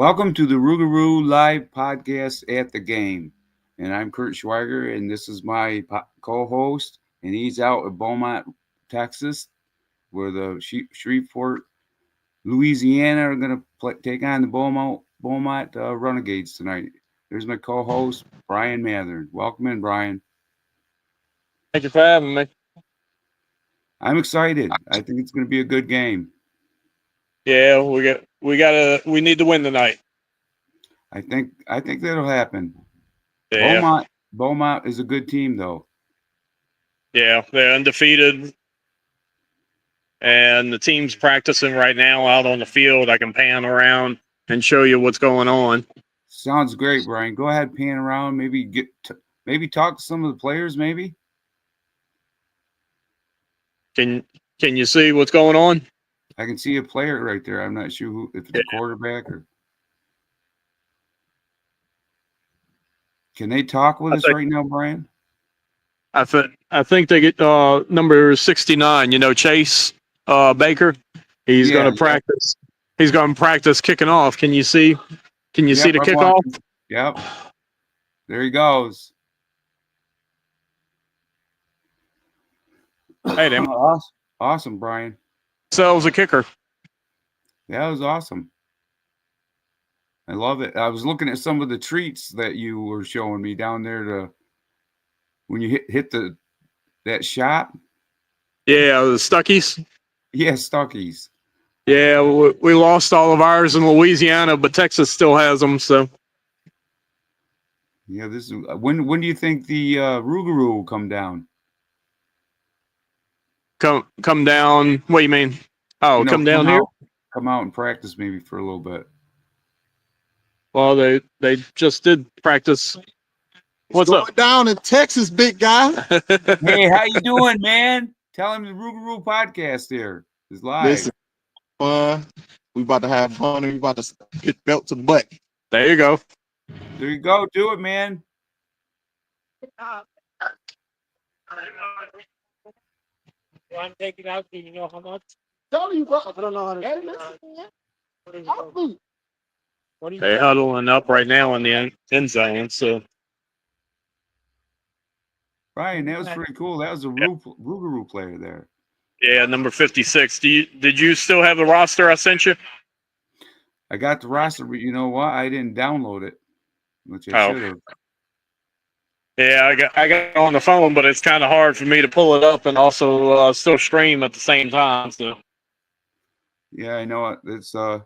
Welcome to the ROUXGAROUX live podcast at the game. And I'm Curt Schweiger, and this is my co-host, and he's out at Beaumont, Texas, where the Shreveport, Louisiana are going to take on the Beaumont Renegades tonight. There's my co-host, Brian Mathern. Welcome in, Brian. Thank you for having me. I'm excited. I think it's going to be a good game. Yeah, we need to win tonight. I think that'll happen. Yeah. Beaumont is a good team, though. Yeah, they're undefeated, and the team's practicing right now out on the field. I can pan around and show you what's going on. Sounds great, Brian. Go ahead, pan around. Maybe talk to some of the players. Maybe. Can you see what's going on? I can see a player right there. I'm not sure if it's a quarterback or. Can they talk with us right now, Brian? I think they get number 69. You know, Chase Baker. He's going to practice. He's going to practice kicking off. Can you see? Can you see the kickoff? Yep. There he goes. Hey, there. Awesome, Brian. Sells a kicker. That was awesome. I love it. I was looking at some of the treats that you were showing me down there when you hit that shop. Yeah, the Stuckies. Yeah, Stuckies. Yeah, we lost all of ours in Louisiana, but Texas still has them. So. Yeah, this is when do you think the ROUXGAROUX will come down? Come down. What do you mean? Oh, come down here. Come out and practice maybe for a little bit. Well, they just did practice. What's going down in Texas, big guy? Hey, how you doing, man? Tell him the ROUXGAROUX podcast here is live. Listen, fun. We about to have fun. We about to get belt to the butt. There you go. There you go. Do it, man. I'm taking out. Do you know how much? Tell you, bro. I don't know how to. They're huddling up right now in the end zone. So, Brian, that was pretty cool. That was a ROUXGAROUX player there. Yeah, number 56. Did you still have the roster I sent you? I got the roster, but you know what? I didn't download it, which I should have. Yeah, I got it on the phone, but it's kind of hard for me to pull it up and also still stream at the same time. So. Yeah, I know it. It's I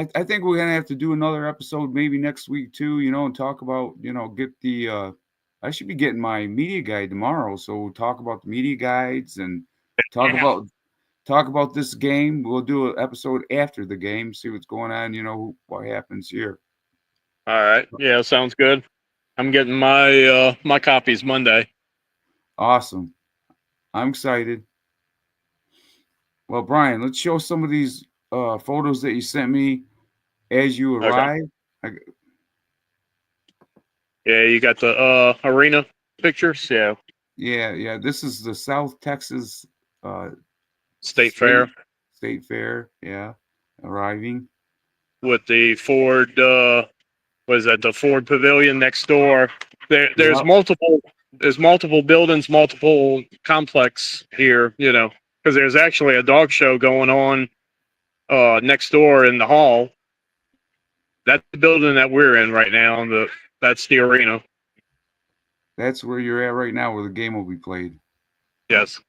think we're gonna have to do another episode maybe next week too. And talk about get the. I should be getting my media guide tomorrow, so we'll talk about the media guides and talk about this game. We'll do an episode after the game, see what's going on. What happens here. All right. Yeah, sounds good. I'm getting my my copies Monday. Awesome. I'm excited. Well, Brian, let's show some of these photos that you sent me as you arrived. Okay. Yeah, you got the arena pictures. Yeah. Yeah. This is the South Texas State Fair. State Fair. Yeah, arriving with the Ford. Was that the Ford Pavilion next door? There's multiple. There's multiple buildings, multiple complex here. Because there's actually a dog show going on next door in the hall. That's the building that we're in right now. That's the arena. That's where you're at right now, where the game will be played. Yes.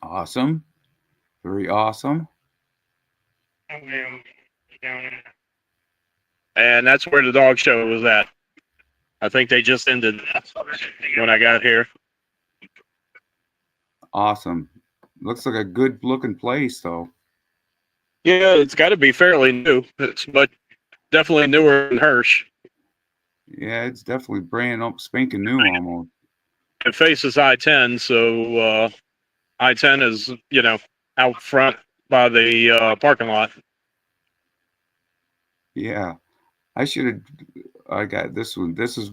Awesome. Very awesome. And that's where the dog show was at. I think they just ended when I got here. Awesome. Looks like a good looking place, though. Yeah, it's got to be fairly new. But definitely newer than Hirsch. Yeah, it's definitely brand up, spanking new almost. It faces I-10, so I-10 is, out front by the parking lot. Yeah, I got this one. This is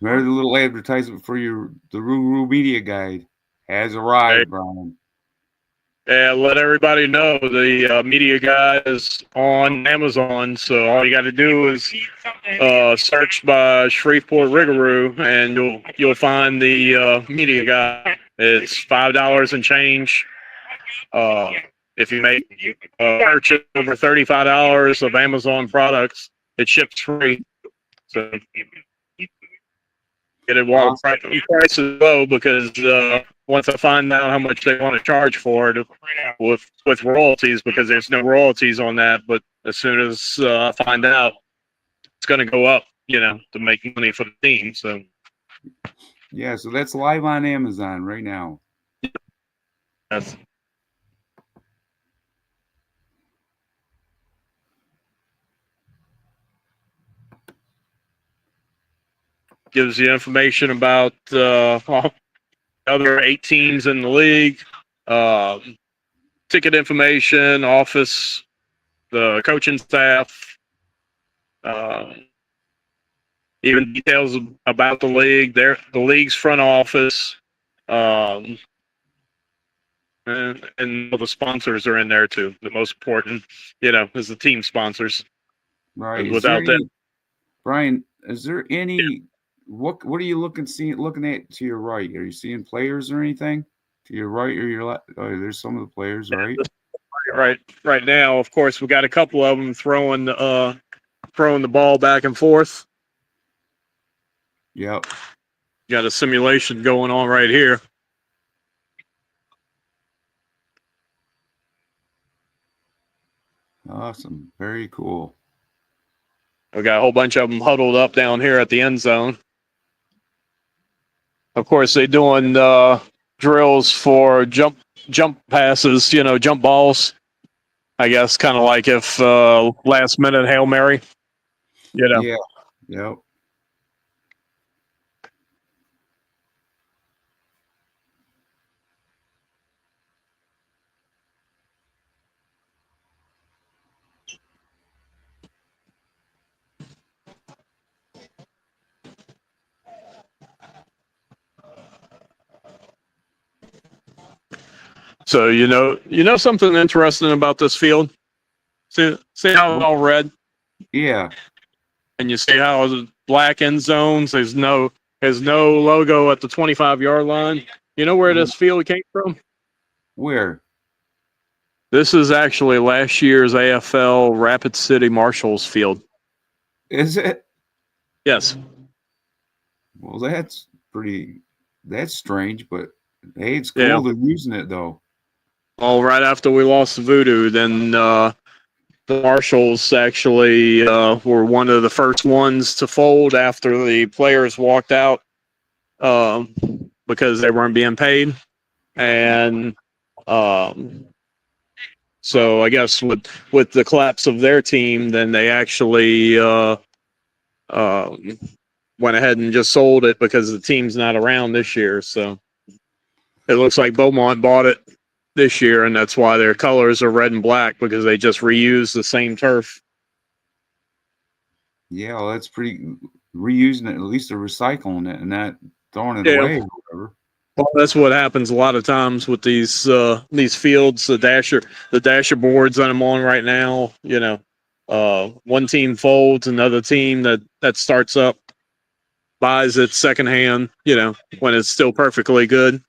remember the little advertisement for the ROUXGAROUX media guide has arrived, Brian. Yeah, let everybody know the media guy is on Amazon. So all you got to do is search by Shreveport ROUXGAROUX, and you'll find the media guy. It's $5 and change. If you make a purchase over $35 of Amazon products, it ships free. So get it while Awesome. price is low, because once I find out how much they want to charge for it with royalties, because there's no royalties on that, but as soon as I find out, it's going to go up, to make money for the team. So Yeah, so that's live on Amazon right now. that's gives you information about other 8 teams in the league, ticket information, office, the coaching staff, even details about the league, the league's front office, and all the sponsors are in there too. The most important, is the team sponsors. Right. Without them, Brian, is there any what are you looking at to your right? Are you seeing players or anything? To your right or your left? Oh, there's some of the players, right? right now, of course, we got a couple of them throwing the ball back and forth. Yep. Got a simulation going on right here. Awesome. Very cool. We got a whole bunch of them huddled up down here at the end zone. Of course, they're doing drills for jump passes, jump balls. I guess kind of like if last minute Hail Mary, Yeah. Yep. So something interesting about this field. See how it's all red, Yeah. and you see how the black end zones. There's no logo at the 25-yard line. You know where this field came from? Where? This is actually last year's AFL Rapid City Marshals field. Is it? Yes. Well, that's strange, but hey, it's cool. Yeah. They're using it though. Well, right after we lost Voodoo, then the Marshals actually were one of the first ones to fold after the players walked out because they weren't being paid. And so I guess with the collapse of their team, then they actually went ahead and just sold it because the team's not around this year. So it looks like Beaumont bought it this year, and that's why their colors are red and black, because they just reused the same turf. Yeah, well, that's pretty reusing it. At least they're recycling it and not throwing it away or whatever. Well, that's what happens a lot of times with these fields. The dasher boards that I'm on right now. One team folds, another team that starts up buys it secondhand. When it's still perfectly good.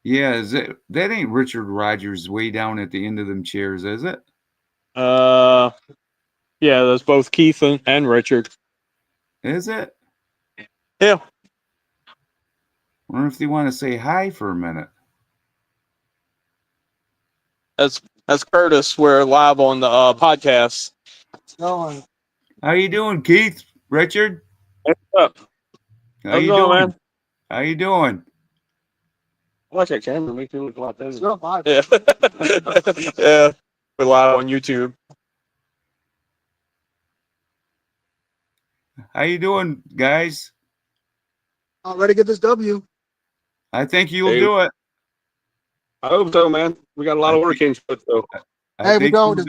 Yeah, that ain't Richard Rogers way down at the end of them chairs, is it? Yeah, that's both Keith and Richard. Is it? Yeah. I wonder if they want to say hi for a minute. That's Curtis. We're live on the podcast. How you doing, Keith? Richard? What's up? How you doing, man? How you doing? Watch that camera. Make you look like this. Yeah. Yeah. We're live on YouTube. How you doing, guys? I'm ready to get this W. I think you'll do it. I hope so, man. We got a lot of work into it, though. Hey, we don't.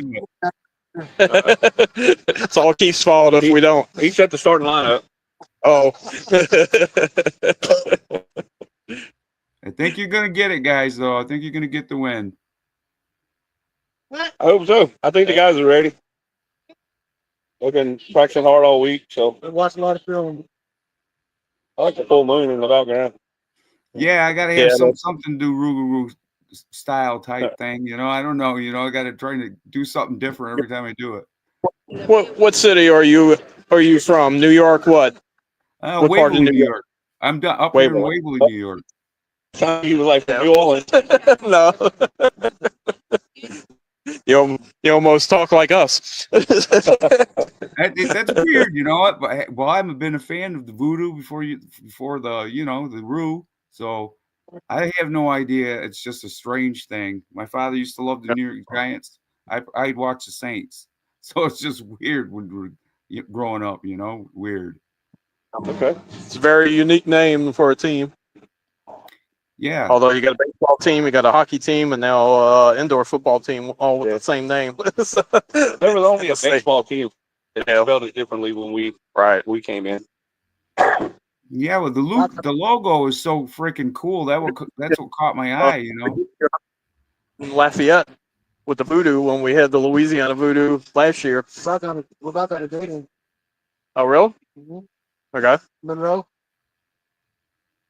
It's all Keith's fault if we don't. He set the starting lineup. Oh. I think you're gonna get it, guys. Though I think you're gonna get the win. I hope so. I think the guys are ready. They've been practicing hard all week, so I watched a lot of film. I like the full moon in the background. Yeah, I gotta have Yeah, something to do Rougarou style type thing. You know, I don't know. You know, I gotta try to do something different every time I do it. What city are you from? New York? What part of Waverly, New New York? York. I'm up here in Waverly. Waverly, New York. You was like from New Orleans. No. You almost talk like us. That's weird, you know what? But well, I've been a fan of the voodoo before the the Roo. So I have no idea. It's just a strange thing. My father used to love the New York Giants. I'd watch the Saints. So it's just weird when we're growing up, you know, weird. Okay. It's a very unique name for a team. Yeah. Although you got a baseball team, you got a hockey team, and now indoor football team, all with the same name. There was only a baseball team. It spelled it differently when we came in. Yeah, well, the logo is so freaking cool. That's what caught my eye, you know. In Lafayette with the voodoo when we had the Louisiana voodoo last year. We're about to dating. Oh, really? Mm-hmm. Okay. Monroe.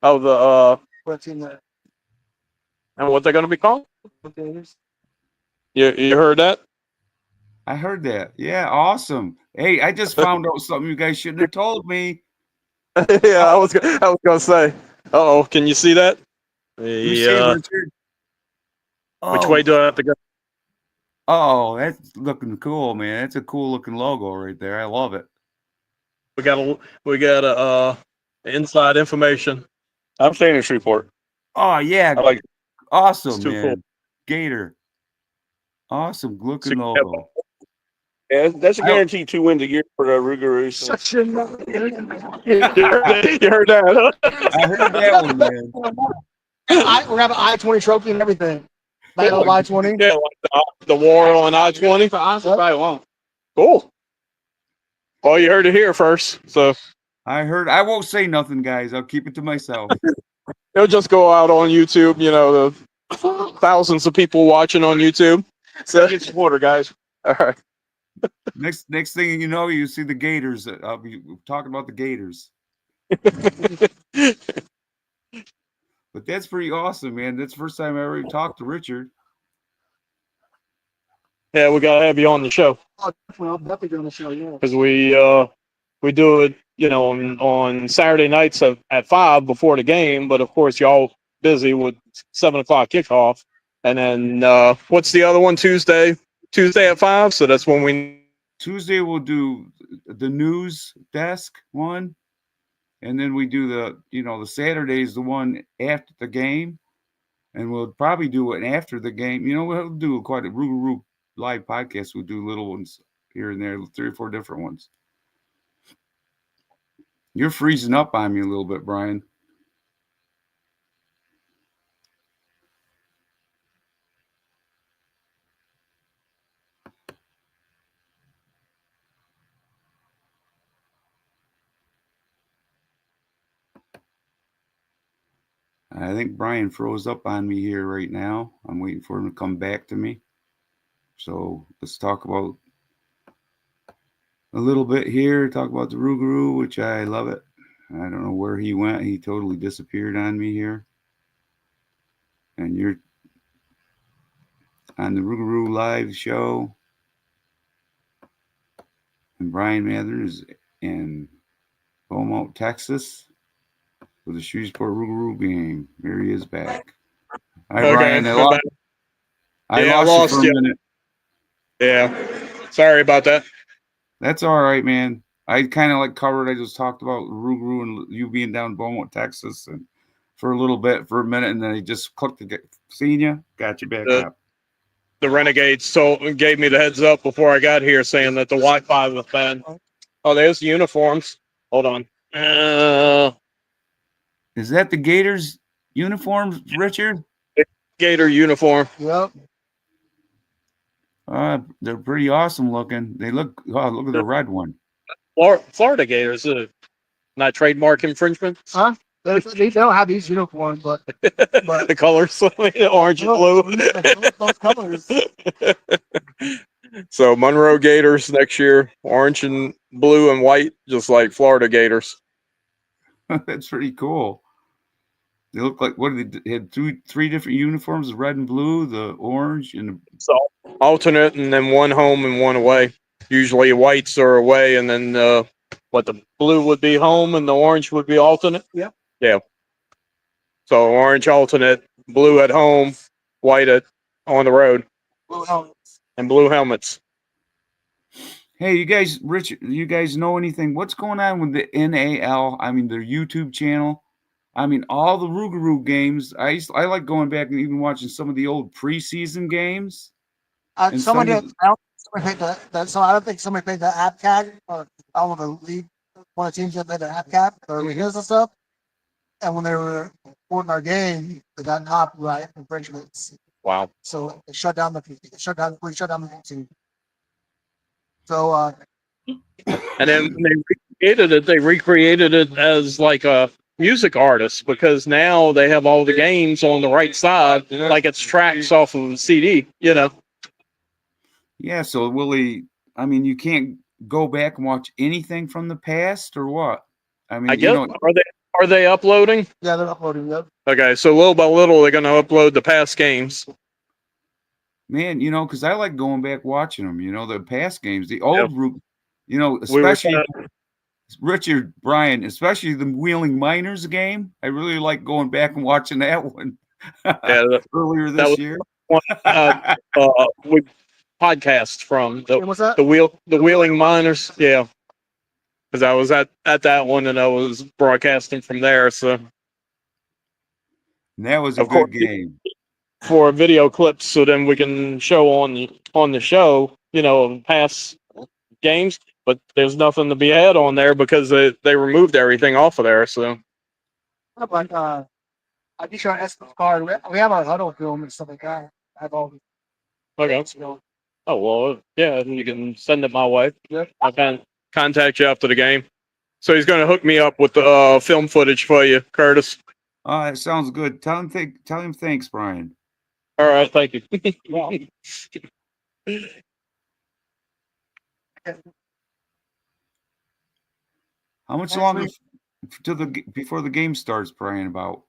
Oh, the What team that? and what they're going to be called? Gators. You heard that? I heard that. Yeah, awesome. Hey, I just found out something you guys shouldn't have told me. Yeah, I was going to say. Oh, can you see that? You see, Richard? Which way do I have to go? Oh, that's looking cool, man. That's a cool looking logo right there. I love it. We got a inside information. I'm staying in Shreveport. Oh yeah, I like it. awesome, It's too man. cool. Gator, awesome looking logo. Yeah, that's a guaranteed 2 wins a year for the ROUXGAROUX. You heard that, huh? I heard that one, man. We're having I-20 trophy and everything. Battle of I-20. Yeah, like the war on I-20. Probably won't. Cool. Well, you heard it here first, so I won't say nothing, guys. I'll keep it to myself. it'll just go out on YouTube. You know, the thousands of people watching on YouTube. So get supporter, guys. All right. Next thing you know, you see the Gators. I'll be talking about the Gators. But that's pretty awesome, man. That's the first time I ever talked to Richard. Yeah, we gotta have you on the show Oh, definitely. I'll definitely be on the show, yeah. because we do it, you know, on Saturday nights at 5 before the game. But of course, y'all busy with 7 o'clock kickoff, and then what's the other one? Tuesday at 5. So that's when we. Tuesday we'll do the news desk one, and then we do the Saturday is the one after the game, and we'll probably do it after the game. You know, we'll do quite a ROUXGAROUX live podcast. We'll do little ones here and there, 3 or 4 different ones. You're freezing up on me a little bit, Brian. I think Brian froze up on me here right now. I'm waiting for him to come back to me. So let's talk about a little bit here. Talk about the ROUXGAROUX, which I love it. I don't know where he went. He totally disappeared on me here. And you're on the ROUXGAROUX live show. And Brian Mather is in Beaumont, Texas, with the Shreveport ROUXGAROUX game. There he is back. Hi, Okay, Brian. I lost you for a minute. Yeah, sorry about that. That's all right, man. I kind of like covered. I just talked about ROUXGAROUX and you being down in Beaumont, Texas, and for a minute, and then I just clicked to get seeing you. Got you back up. The Renegades gave me the heads up before I got here, saying that the Wi-Fi was bad. Oh, there's the uniforms. Hold on. Is that the Gators uniforms, Richard? Gator uniform. Yep. They're pretty awesome looking. They look. Oh, look at the red one. Florida Gators. Not trademark infringement. Huh? They don't have these uniforms, but The colors, orange and blue. those colors. So Monroe Gators next year, orange and blue and white, just like Florida Gators. That's pretty cool. They look like what did they had three different uniforms: the red and blue, the orange, and So alternate, and then one home and one away. Usually whites are away, and then the blue would be home, and the orange would be alternate. Yeah. Yeah. So orange alternate, blue at home, white on the road, Blue helmets. and blue helmets. Hey, you guys, Richard, you guys know anything? What's going on with the NAL? I mean, their YouTube channel. I mean, all the ROUXGAROUX games. I like going back and even watching some of the old preseason games. And Somebody, some of I don't think somebody paid that. So I don't think somebody paid the app cap, or I don't know the league, one of the teams that paid the app cap or reviews and stuff. And when they were reporting our game, they got copyright infringements. Wow. So they shut down the YouTube. So And then when they recreated it as like a music artist, because now they have all the games on the right side, like it's tracks off of a CD, yeah. So Willie, I mean, you can't go back and watch anything from the past, or what? I mean, I guess are they uploading? yeah, they're uploading. Yep. Okay, so little by little they're going to upload the past games. man, because I like going back watching them. The past games, the old Yep. especially Richard Bryan, especially the Wheeling Miners game. I really like going back and watching that one. Yeah, earlier this year. One, we podcast from What's that? the Wheeling Miners. Yeah, because I was at that one and I was broadcasting from there. So And that was a Of good course. game. for video clips, so then we can show on the show, past games. But there's nothing to be had on there because they removed everything off of there. So But I'd be sure SD card. We have our huddle film and stuff like that. I have all the okay. film. Oh well, yeah, you can send it my way. Yeah. I can contact you after the game. So he's going to hook me up with the film footage for you, Curtis. That sounds good. Tell him thanks, Brian. All right, thank you. How much Next longer week. before the game starts, Brian? About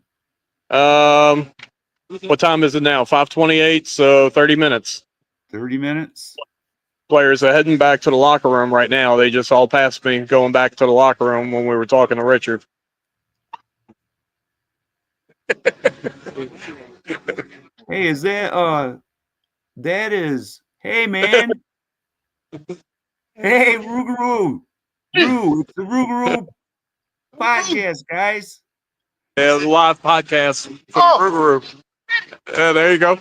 What time is it now? 5:28. So 30 minutes. 30 minutes. Players are heading back to the locker room right now. They just all passed me going back to the locker room when we were talking to Richard. Hey, is that that is? Hey, man. Hey, ROUXGAROUX. It's the ROUXGAROUX podcast, guys. Yeah, the live podcast from ROUXGAROUX. Yeah, there you go.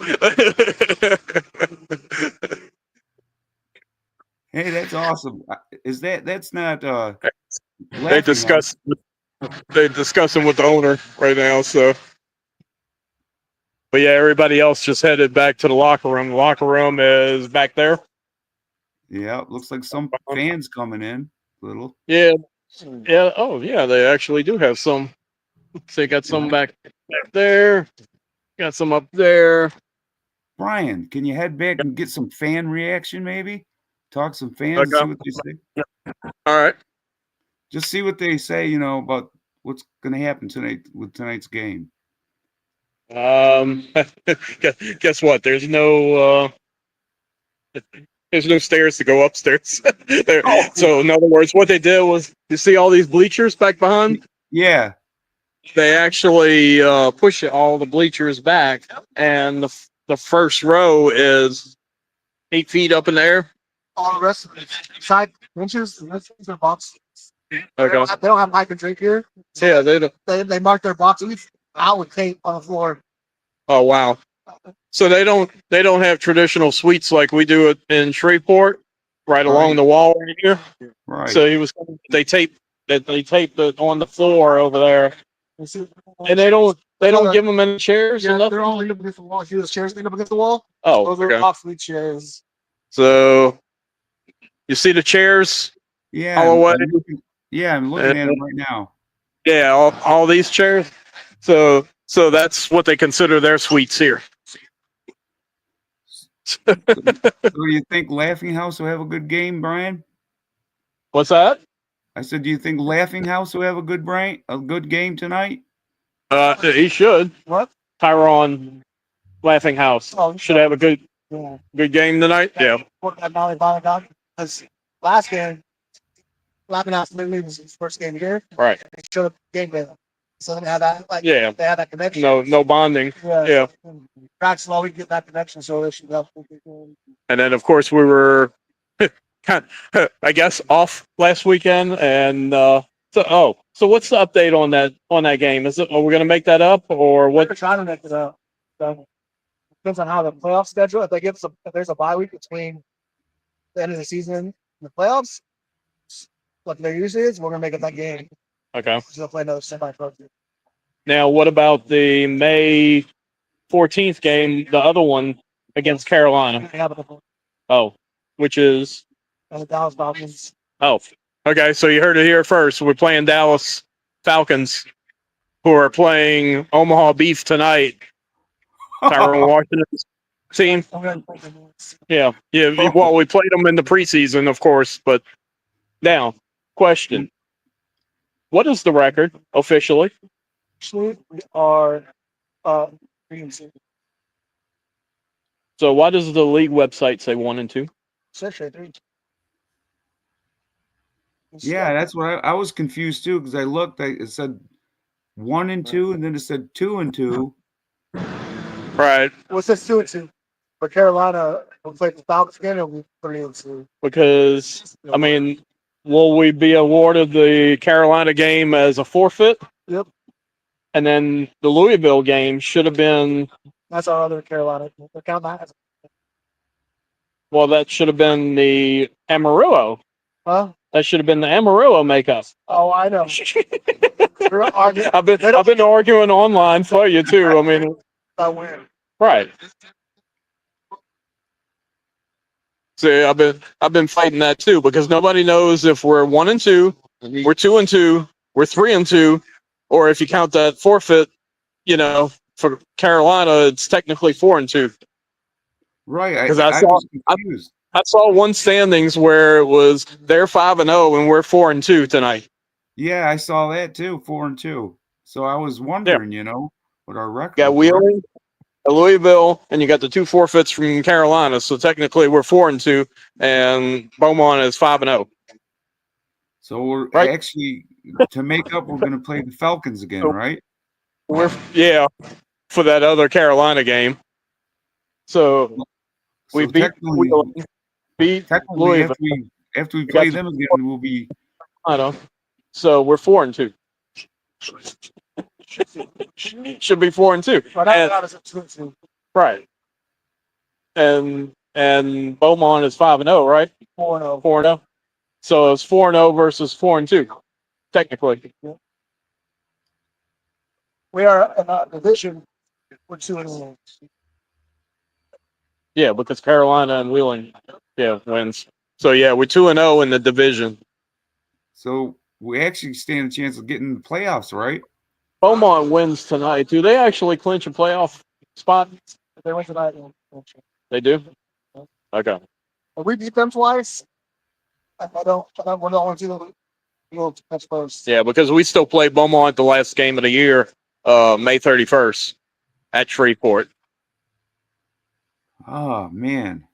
Hey, that's awesome. Is that's not They're discussing with the owner right now. So, but yeah, everybody else just headed back to the locker room. The locker room is back there. Yeah, it looks like some fans coming in. Little. Yeah. Oh, yeah. They actually do have some. So they got some back there. Got some up there. Brian, can you head back and get some fan reaction, maybe? Talk some fans, Okay. see what they say. All right. Just see what they say, about what's going to happen tonight with tonight's game. Guess what? There's no stairs to go upstairs. So in other words, what they did was, you see all these bleachers back behind? Yeah. They actually push all the bleachers back, and the first row is 8 feet up in the air. All the rest of the side benches, the rest of their boxes. Okay. They don't have mic and drink here. So Yeah, they don't. They mark their boxes out with tape on the floor. Oh wow. So they don't have traditional suites like we do it in Shreveport, right along the wall right here. Right. So they tape it on the floor over there, and they don't give them any chairs. Yeah, and they're all leaned up against the wall. See those chairs leaned up against the wall? Oh, Those are okay. off-suite chairs. So you see the chairs Yeah. all the way. I'm looking at them right now. Yeah, all these chairs. So that's what they consider their suites here. So do you think Laughing House will have a good game, Brian? What's that? I said, do you think Laughing House will have a good game tonight? He should. What? Tyrone Laughing House should have a good game tonight. Yeah. Put that Molly Ball down because last game, Laughing House maybe was his first game here. Right. They showed up game with them, so they had that they had that connection. No bonding. Yeah. Practice all we get that connection, so they should help. And then of course we were I guess off last weekend, and so what's the update on that game? Are we gonna make that up or what? We're trying to make it up. So, depends on how the playoff schedule. If there's a bye week between the end of the season and the playoffs, like there usually is, we're gonna make up that game. Okay. So they'll play another semi-pro. Now what about the May 14th game, the other one against Carolina? Oh, which is The Dallas Falcons. Oh, okay. So you heard it here first. We're playing Dallas Falcons, who are playing Omaha Beef tonight. Tyrone Washington's team. Yeah. Well, we played them in the preseason, of course. But now, question: what is the record officially? Actually, we are 3-2. So why does the league website say 1-2? Essentially 3-2. Yeah, that's what I was confused too because I looked. It said 1-2, and then it said 2-2. Right. What's this 2-2? For Carolina, we played the Falcons again, and we 3-2. Because I mean, will we be awarded the Carolina game as a forfeit? Yep. And then the Louisville game should have been. That's our other Carolina. We'll count that as Well, that should have been the Amarillo. huh? That should have been the Amarillo makeup. Oh, I know. I've been arguing online for you too. I mean, I win. right. See, I've been fighting that too because nobody knows if we're 1-2, we're 2-2, we're 3-2, or if you count that forfeit, for Carolina, it's technically 4-2. Right. Because I was confused. I saw one standings where it was they're 5-0 and we're 4-2 tonight. Yeah, I saw that too, 4-2. So I was wondering, what our record. Got Wheeling, Louisville, and you got the 2 forfeits from Carolina. So technically we're 4-2, and Beaumont is 5-0. So we're right. Actually to make up, we're going to play the Falcons again, right? For that other Carolina game. So we beat Louisville. After we play them again, we'll be. I know. So we're 4-2. Should be 4-2. Right. And Beaumont is 5-0, right? 4-0. 4-0. So it's 4-0 versus 4-2, technically. We are in a division. We're 2-0. Yeah, because Carolina and Wheeling, wins. So we're 2-0 in the division. So we actually stand a chance of getting the playoffs, right? Beaumont wins tonight. Do they actually clinch a playoff spot? They win tonight. They do? Okay. We beat them twice. We're the only two that catch first. Yeah, because we still play Beaumont the last game of the year, May 31st at Shreveport. Oh, man.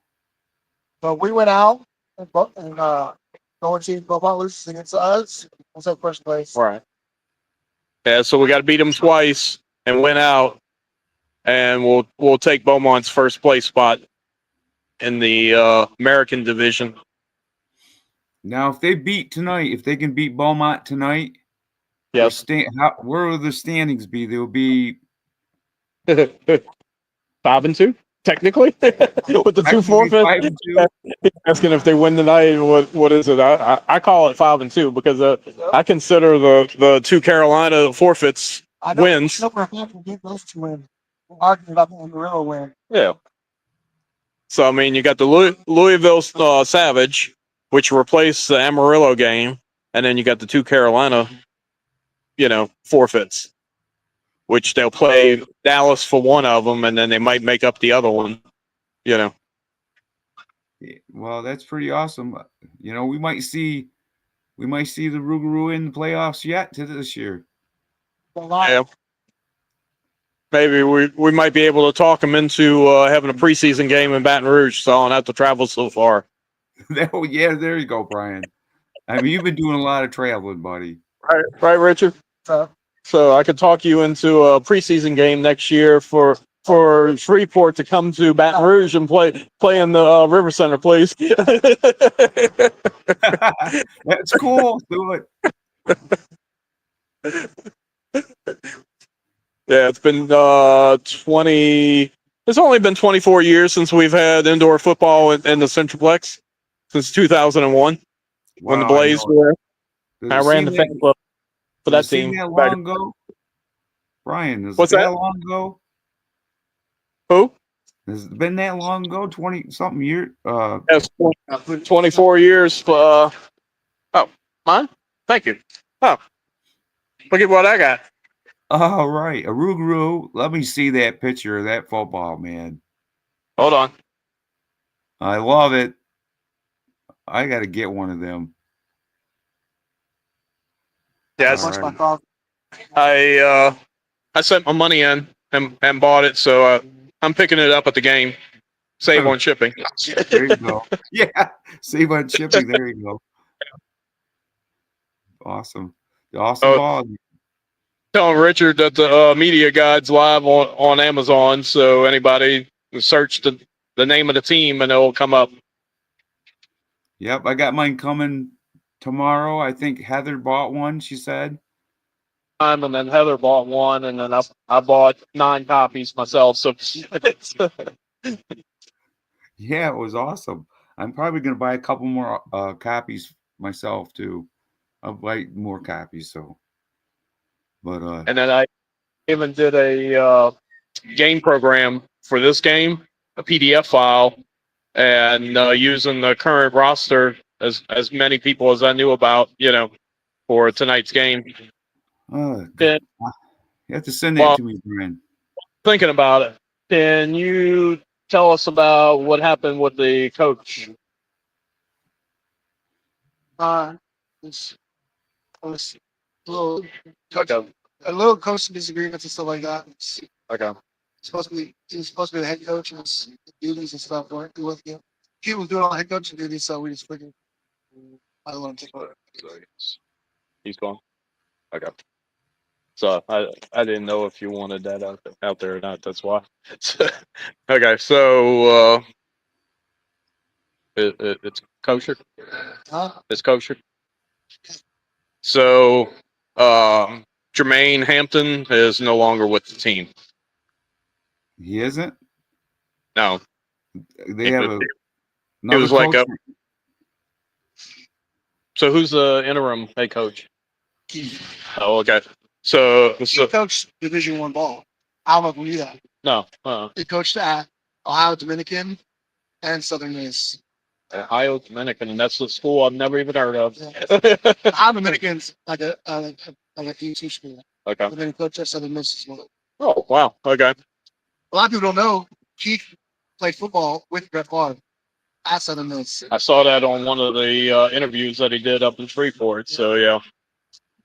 So we went out and going to Beaumont loses against us. We'll take first place. Right. Yeah, so we got to beat them twice and win out, and we'll take Beaumont's first place spot in the American division. Now, if they can beat Beaumont tonight, yes. Where will the standings be? They'll be 5-2, technically, with the 2 forfeits. 5-2. Asking if they win tonight, what is it? I call it 5-2 because I consider the 2 Carolina forfeits wins. I know for a fact we'll get those 2 wins. We're arguing about the Amarillo win. Yeah. So I mean, you got the Louisville Savage, which replaced the Amarillo game, and then you got the 2 Carolina, forfeits, which they'll play Dallas for one of them, and then they might make up the other one. Well, that's pretty awesome. We might see the Rougarou in the playoffs yet to this year. Yeah. Maybe we might be able to talk them into having a preseason game in Baton Rouge, so I don't have to travel so far. Oh, yeah, there you go, Brian. I mean, you've been doing a lot of traveling, buddy. Right, Richard. So I could talk you into a preseason game next year for Shreveport to come to Baton Rouge and play in the River Center, please. That's cool. Do it. Yeah, it's been 20. It's only been 24 years since we've had indoor football in the Centralplex, since 2001 when the Wow, I Blaze know. were. Does I it ran seem the that- fan club for does that it seem team. that long ago? Brian, is What's it that that? long ago? Who? Has it been that long ago? 20-something years? Yes, 24 years. Oh, mine? Thank you. Oh, look at what I got. All right. A Rougarou. Let me see that picture of that football, man. Hold on. I love it. I got to get one of them. Yes, All right. I sent my money in and bought it, so I'm picking it up at the game. Save on shipping. There you go. Yeah. Save on shipping. There you go. Awesome. Awesome ball. Telling Richard that the media guide's live on Amazon, so anybody search the name of the team and it'll come up. Yep, I got mine coming tomorrow. I think Heather bought one, she said. And then Heather bought one, and then I bought 9 copies myself. So Yeah, it was awesome. I'm probably going to buy a couple more copies myself too. I'll buy more copies. So, but and then I even did a game program for this game, a PDF file, and using the current roster as many people as I knew about, for tonight's game. you And have to send that to me, Brian. thinking about it, can you tell us about what happened with the coach? It's a little coaching disagreements and stuff like that. Okay. He was supposed to be the head coach and his duties and stuff weren't with him. He was doing all the head coaching duties, so we just figured I don't want to take over. He's gone. Okay. So I didn't know if you wanted that out there or not. That's why. Okay. So it's kosher. Huh? It's kosher. So Jermaine Hampton is no longer with the team. He isn't. No. They have It another was like coach. So who's the interim head coach? Keith. Oh, okay. So He coached Division I ball. I don't know if you knew that. no. He coached at Ohio Dominican and Southern Miss. Ohio Dominican, and that's the school I've never even heard of. Yeah. Ohio Dominican's like a teaching school. Okay. But then he coached at Southern Miss as well. Oh, wow. Okay. A lot of people don't know Keith played football with Brett Favre at Southern Miss. I saw that on one of the interviews that he did up in Shreveport. So, yeah.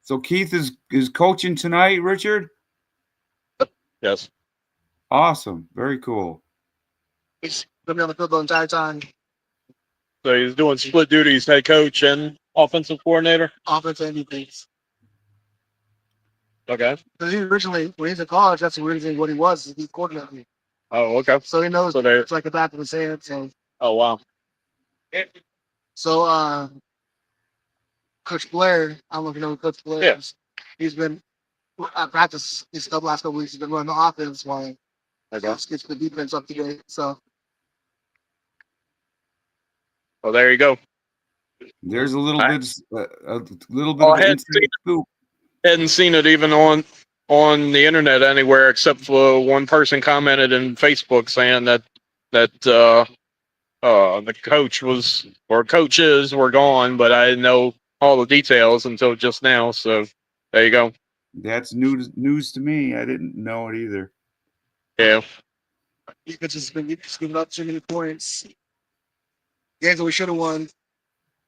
So Keith is coaching tonight, Richard? Yes. Awesome. Very cool. He's going to be on the field the entire time. So he's doing split duties, head coach and offensive coordinator? Offense and defense. Okay. Because he originally, when he was in college, that's originally what he was. He's coordinator. Oh, okay. So he knows it's like the back of his hand. So. Oh, wow. So, Coach Blair, I don't know if you know who Coach Blair is. He's been at practice these last couple weeks. He's been running the offense while gets the defense up to date. So, well, there you go. There's a little bit of I inside scoop. Hadn't seen it even on the internet anywhere except for one person commented in Facebook saying that the coach coaches were gone, but I didn't know all the details until just now. So there you go. That's news to me. I didn't know it either. Yeah. Defense has been just giving up too many points. Games that we should have won.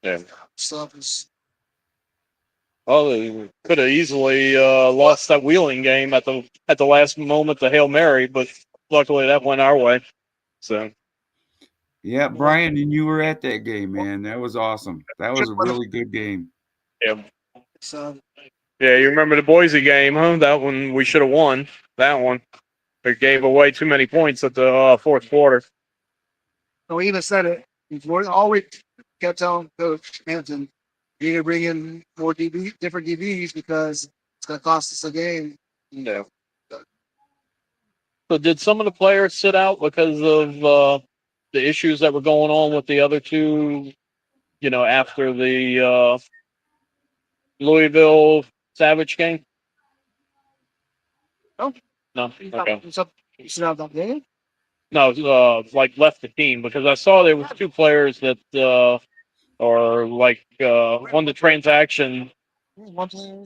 Yeah. Stuff is. Well, they could have easily lost that Wheeling game at the last moment, the Hail Mary, but luckily that went our way. So. Yeah, Brian, and you were at that game, man. That was awesome. That was a really good game. Yeah. So. Yeah, you remember the Boise game, huh? That one we should have won. That one. They gave away too many points at the fourth quarter. No, we even said it. Before, all we kept telling Coach Hampton, you need to bring in more different DBs because it's going to cost us a game. No. So did some of the players sit out because of the issues that were going on with the other two, after the Louisville Savage game? No. No. Okay. You sit out that game? No, like left the team because I saw there was two players that or like on the transaction. One player.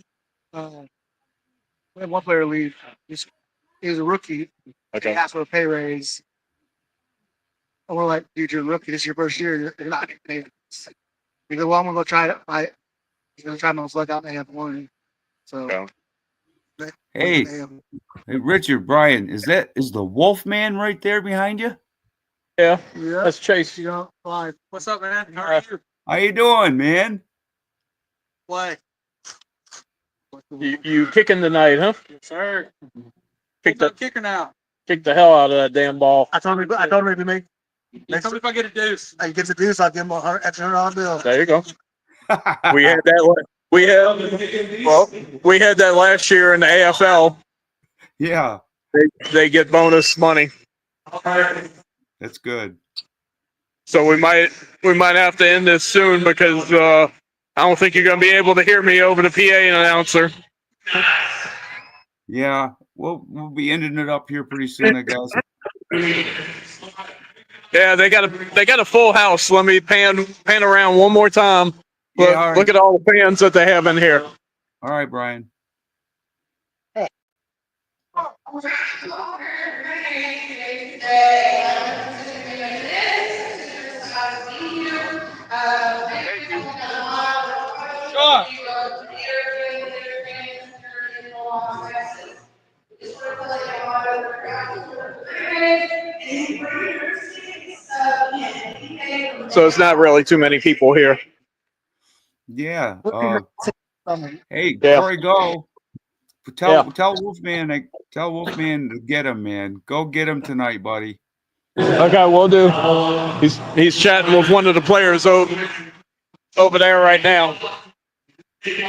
We had one player leave. He was a rookie. Okay. He asked for a pay raise. And we're like, dude, you're a rookie. This is your first year. You're not getting paid. He goes, well, I'm going to go try it. He's going to try my luck out in AF1. So. Yeah. Hey, Richard, Brian, is the Wolfman right there behind you? Yeah. Yeah. That's Chase. Five. What's up, man? How are you? How you doing, man? Play. You kicking tonight, huh? Yes, sir. Kick the Kicker now. Kick the hell out of that damn ball. I told him if he make. Next time if I get a deuce. He gets a deuce, I'll give him a extra $100 bill. There you go. We had that. We had that last year in the AFL. Yeah, They get bonus money. that's good. So we might have to end this soon because I don't think you're gonna be able to hear me over the PA announcer. Yeah, we'll be ending it up here pretty soon, I guess. Yeah, they got a full house. Let me pan around one more time. Look, Yeah, all right. Look at all the fans that they have in here. All right, Brian. So it's not really too many people here. Yeah. Hey, Yeah. before I go, tell Wolfman to get him, man. Go get him tonight, buddy. Okay, we'll do. He's chatting with one of the players over there right now.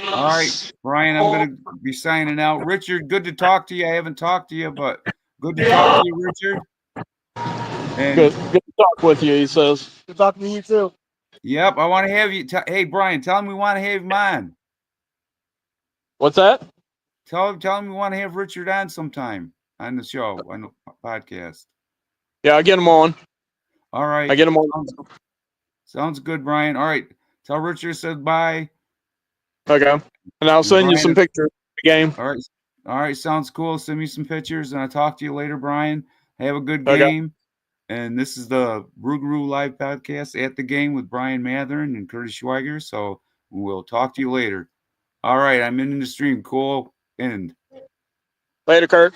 All right, Brian, I'm going to be signing out. Richard, good to talk to you. I haven't talked to you, but good to talk to you, Richard. And Good to talk with you, he says. Good talking to you, too. Yep, I want to have you. Hey, Brian, tell him we want to have him on. What's that? Tell him we want to have Richard on sometime on the show, on the podcast. Yeah, I get him on. All right. I get him on. Sounds good, Brian. All right. Tell Richard said bye. Okay. And I'll send you some pictures of the game. All right. All right. Sounds cool. Send me some pictures, and I'll talk to you later, Brian. Have a good game. And this is the ROUXGAROUX Live Podcast at the game with Brian Mathern and Curtis Schweiger. So we'll talk to you later. All right. I'm in the stream. Cool. End. Later, Curt.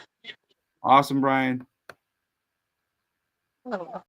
Awesome, Brian.